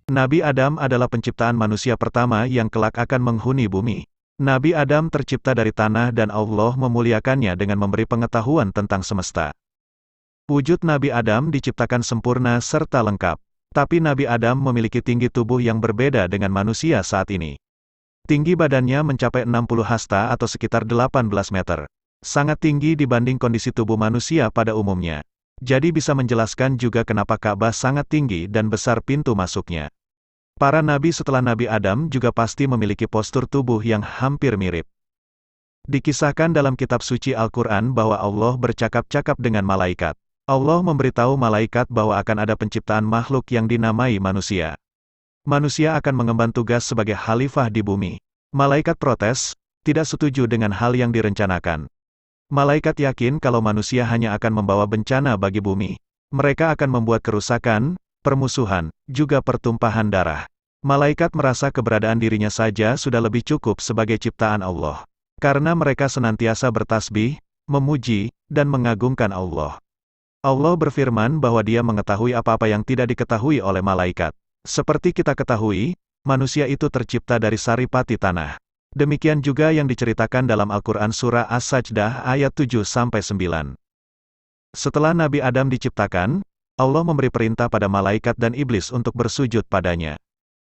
Nabi Adam adalah penciptaan manusia pertama yang kelak akan menghuni bumi. Nabi Adam tercipta dari tanah dan Allah memuliakannya dengan memberi pengetahuan tentang semesta. Wujud Nabi Adam diciptakan sempurna serta lengkap. Tapi Nabi Adam memiliki tinggi tubuh yang berbeda dengan manusia saat ini. Tinggi badannya mencapai 60 hasta atau sekitar 18 meter. Sangat tinggi dibanding kondisi tubuh manusia pada umumnya. Jadi bisa menjelaskan juga kenapa Ka'bah sangat tinggi dan besar pintu masuknya. Para nabi setelah Nabi Adam juga pasti memiliki postur tubuh yang hampir mirip. Dikisahkan dalam kitab suci Al-Quran bahwa Allah bercakap-cakap dengan malaikat. Allah memberitahu malaikat bahwa akan ada penciptaan makhluk yang dinamai manusia. Manusia akan mengemban tugas sebagai khalifah di bumi. Malaikat protes, tidak setuju dengan hal yang direncanakan. Malaikat yakin kalau manusia hanya akan membawa bencana bagi bumi. Mereka akan membuat kerusakan, permusuhan, juga pertumpahan darah. Malaikat merasa keberadaan dirinya saja sudah lebih cukup sebagai ciptaan Allah. Karena mereka senantiasa bertasbih, memuji, dan mengagungkan Allah. Allah berfirman bahwa Dia mengetahui apa-apa yang tidak diketahui oleh malaikat. Seperti kita ketahui, manusia itu tercipta dari saripati tanah. Demikian juga yang diceritakan dalam Al-Quran Surah As-Sajdah ayat 7-9. Setelah Nabi Adam diciptakan, Allah memberi perintah pada malaikat dan iblis untuk bersujud padanya.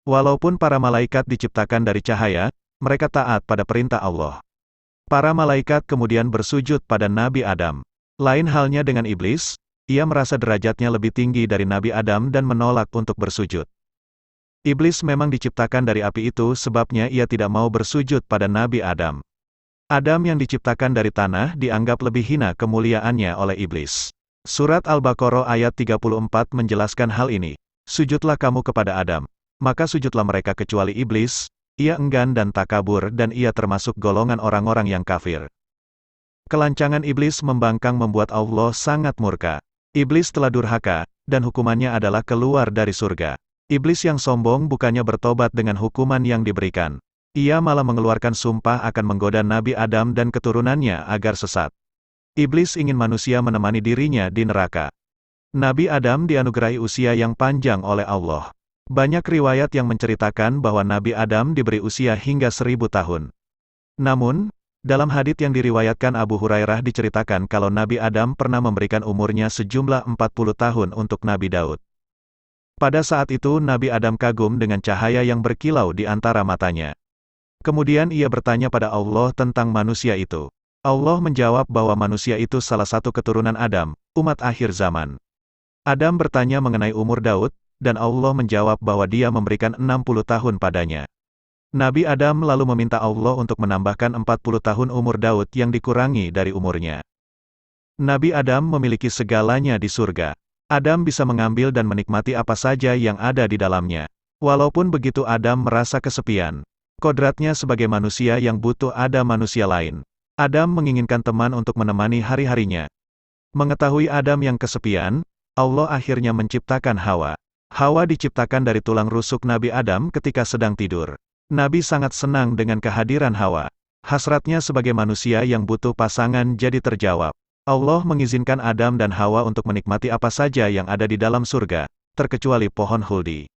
Walaupun para malaikat diciptakan dari cahaya, mereka taat pada perintah Allah. Para malaikat kemudian bersujud pada Nabi Adam. Lain halnya dengan iblis, ia merasa derajatnya lebih tinggi dari Nabi Adam dan menolak untuk bersujud. Iblis memang diciptakan dari api itu sebabnya ia tidak mau bersujud pada Nabi Adam. Adam yang diciptakan dari tanah dianggap lebih hina kemuliaannya oleh iblis. Surat Al-Baqarah ayat 34 menjelaskan hal ini. Sujudlah kamu kepada Adam. Maka sujudlah mereka kecuali iblis, ia enggan dan takabur dan ia termasuk golongan orang-orang yang kafir. Kelancangan iblis membangkang membuat Allah sangat murka. Iblis telah durhaka, dan hukumannya adalah keluar dari surga. Iblis yang sombong bukannya bertobat dengan hukuman yang diberikan. Ia malah mengeluarkan sumpah akan menggoda Nabi Adam dan keturunannya agar sesat. Iblis ingin manusia menemani dirinya di neraka. Nabi Adam dianugerahi usia yang panjang oleh Allah. Banyak riwayat yang menceritakan bahwa Nabi Adam diberi usia hingga 1000 tahun. Namun, dalam hadits yang diriwayatkan Abu Hurairah diceritakan kalau Nabi Adam pernah memberikan umurnya sejumlah 40 tahun untuk Nabi Daud. Pada saat itu Nabi Adam kagum dengan cahaya yang berkilau di antara matanya. Kemudian ia bertanya pada Allah tentang manusia itu. Allah menjawab bahwa manusia itu salah satu keturunan Adam, umat akhir zaman. Adam bertanya mengenai umur Daud, dan Allah menjawab bahwa dia memberikan 60 tahun padanya. Nabi Adam lalu meminta Allah untuk menambahkan 40 tahun umur Daud yang dikurangi dari umurnya. Nabi Adam memiliki segalanya di surga. Adam bisa mengambil dan menikmati apa saja yang ada di dalamnya. Walaupun begitu Adam merasa kesepian. Kodratnya sebagai manusia yang butuh ada manusia lain. Adam menginginkan teman untuk menemani hari-harinya. Mengetahui Adam yang kesepian, Allah akhirnya menciptakan Hawa. Hawa diciptakan dari tulang rusuk Nabi Adam ketika sedang tidur. Nabi sangat senang dengan kehadiran Hawa. Hasratnya sebagai manusia yang butuh pasangan jadi terjawab. Allah mengizinkan Adam dan Hawa untuk menikmati apa saja yang ada di dalam surga, terkecuali pohon huldi.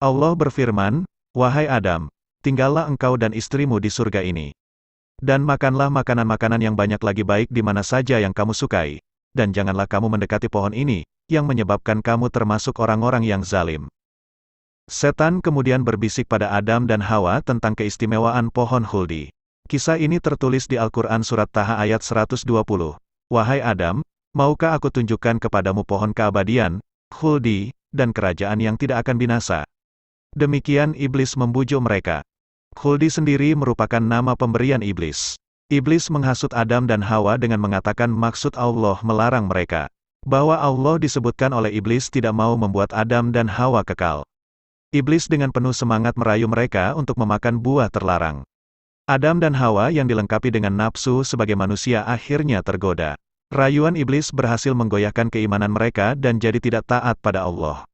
Allah berfirman, "Wahai Adam, tinggallah engkau dan istrimu di surga ini. Dan makanlah makanan-makanan yang banyak lagi baik di mana saja yang kamu sukai. Dan janganlah kamu mendekati pohon ini, yang menyebabkan kamu termasuk orang-orang yang zalim." Setan kemudian berbisik pada Adam dan Hawa tentang keistimewaan pohon huldi. Kisah ini tertulis di Al-Quran Surat Taha ayat 120. Wahai Adam, maukah aku tunjukkan kepadamu pohon keabadian, khuldi, dan kerajaan yang tidak akan binasa? Demikian iblis membujuk mereka. Khuldi sendiri merupakan nama pemberian iblis. Iblis menghasut Adam dan Hawa dengan mengatakan maksud Allah melarang mereka. Bahwa Allah disebutkan oleh iblis tidak mau membuat Adam dan Hawa kekal. Iblis dengan penuh semangat merayu mereka untuk memakan buah terlarang. Adam dan Hawa yang dilengkapi dengan nafsu sebagai manusia akhirnya tergoda. Rayuan iblis berhasil menggoyahkan keimanan mereka dan jadi tidak taat pada Allah.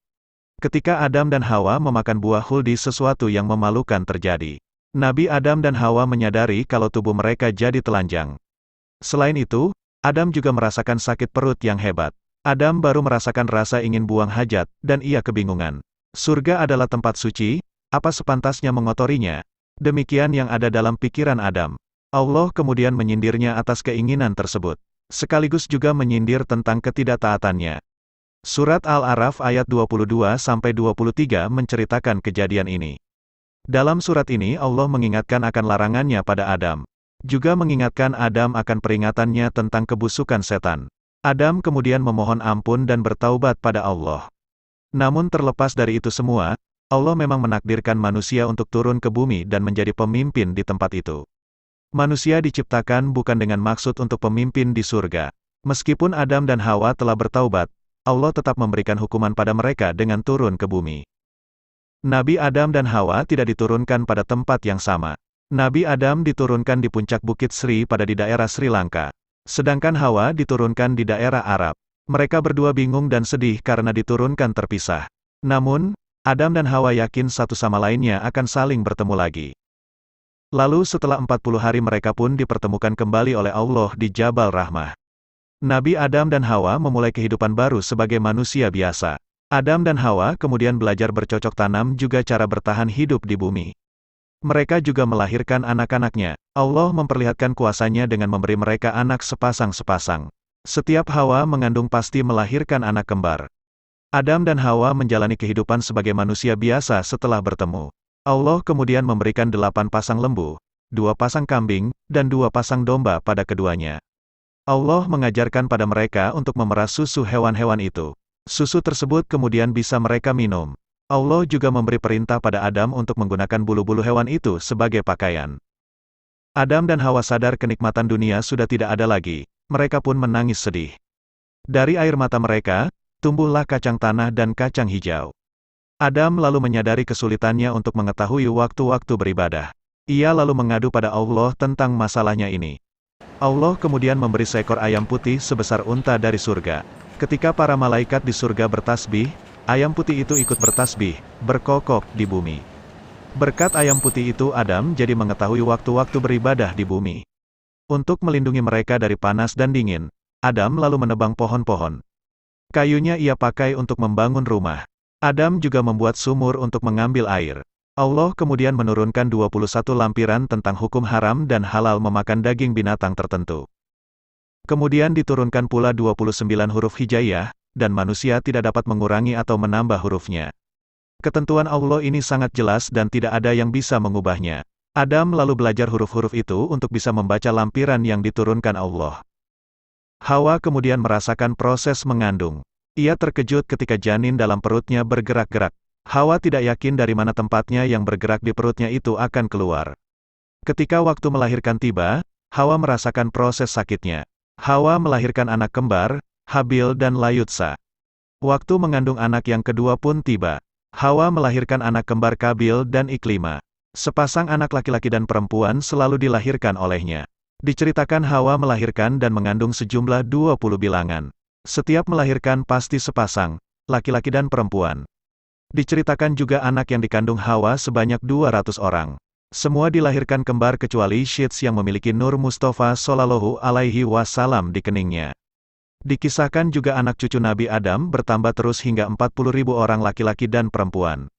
Ketika Adam dan Hawa memakan buah huldi sesuatu yang memalukan terjadi. Nabi Adam dan Hawa menyadari kalau tubuh mereka jadi telanjang. Selain itu, Adam juga merasakan sakit perut yang hebat. Adam baru merasakan rasa ingin buang hajat, dan ia kebingungan. Surga adalah tempat suci, apa sepantasnya mengotorinya? Demikian yang ada dalam pikiran Adam. Allah kemudian menyindirnya atas keinginan tersebut, sekaligus juga menyindir tentang ketidaktaatannya. Surat Al-A'raf ayat 22-23 menceritakan kejadian ini. Dalam surat ini Allah mengingatkan akan larangannya pada Adam. Juga mengingatkan Adam akan peringatannya tentang kebusukan setan. Adam kemudian memohon ampun dan bertaubat pada Allah. Namun terlepas dari itu semua, Allah memang menakdirkan manusia untuk turun ke bumi dan menjadi pemimpin di tempat itu. Manusia diciptakan bukan dengan maksud untuk pemimpin di surga. Meskipun Adam dan Hawa telah bertaubat, Allah tetap memberikan hukuman pada mereka dengan turun ke bumi. Nabi Adam dan Hawa tidak diturunkan pada tempat yang sama. Nabi Adam diturunkan di puncak Bukit Sri pada di daerah Sri Lanka. Sedangkan Hawa diturunkan di daerah Arab. Mereka berdua bingung dan sedih karena diturunkan terpisah. Namun, Adam dan Hawa yakin satu sama lainnya akan saling bertemu lagi. Lalu setelah 40 hari mereka pun dipertemukan kembali oleh Allah di Jabal Rahmah. Nabi Adam dan Hawa memulai kehidupan baru sebagai manusia biasa. Adam dan Hawa kemudian belajar bercocok tanam juga cara bertahan hidup di bumi. Mereka juga melahirkan anak-anaknya. Allah memperlihatkan kuasanya dengan memberi mereka anak sepasang-sepasang. Setiap Hawa mengandung pasti melahirkan anak kembar. Adam dan Hawa menjalani kehidupan sebagai manusia biasa setelah bertemu. Allah kemudian memberikan 8 pasang lembu, 2 pasang kambing, dan 2 pasang domba pada keduanya. Allah mengajarkan pada mereka untuk memerah susu hewan-hewan itu. Susu tersebut kemudian bisa mereka minum. Allah juga memberi perintah pada Adam untuk menggunakan bulu-bulu hewan itu sebagai pakaian. Adam dan Hawa sadar kenikmatan dunia sudah tidak ada lagi. Mereka pun menangis sedih. Dari air mata mereka, tumbuhlah kacang tanah dan kacang hijau. Adam lalu menyadari kesulitannya untuk mengetahui waktu-waktu beribadah. Ia lalu mengadu pada Allah tentang masalahnya ini. Allah kemudian memberi seekor ayam putih sebesar unta dari surga. Ketika para malaikat di surga bertasbih, ayam putih itu ikut bertasbih, berkokok di bumi. Berkat ayam putih itu Adam jadi mengetahui waktu-waktu beribadah di bumi. Untuk melindungi mereka dari panas dan dingin, Adam lalu menebang pohon-pohon. Kayunya ia pakai untuk membangun rumah. Adam juga membuat sumur untuk mengambil air. Allah kemudian menurunkan 21 lampiran tentang hukum haram dan halal memakan daging binatang tertentu. Kemudian diturunkan pula 29 huruf hijaiyah, dan manusia tidak dapat mengurangi atau menambah hurufnya. Ketentuan Allah ini sangat jelas dan tidak ada yang bisa mengubahnya. Adam lalu belajar huruf-huruf itu untuk bisa membaca lampiran yang diturunkan Allah. Hawa kemudian merasakan proses mengandung. Ia terkejut ketika janin dalam perutnya bergerak-gerak. Hawa tidak yakin dari mana tempatnya yang bergerak di perutnya itu akan keluar. Ketika waktu melahirkan tiba, Hawa merasakan proses sakitnya. Hawa melahirkan anak kembar, Habil dan Layutsa. Waktu mengandung anak yang kedua pun tiba. Hawa melahirkan anak kembar Kabil dan Iklima. Sepasang anak laki-laki dan perempuan selalu dilahirkan olehnya. Diceritakan Hawa melahirkan dan mengandung sejumlah 20 bilangan. Setiap melahirkan pasti sepasang, laki-laki dan perempuan. Diceritakan juga anak yang dikandung Hawa sebanyak 200 orang. Semua dilahirkan kembar kecuali Syits yang memiliki Nur Mustafa Shallallahu Alaihi Wasallam di keningnya. Dikisahkan juga anak cucu Nabi Adam bertambah terus hingga 40.000 orang laki-laki dan perempuan.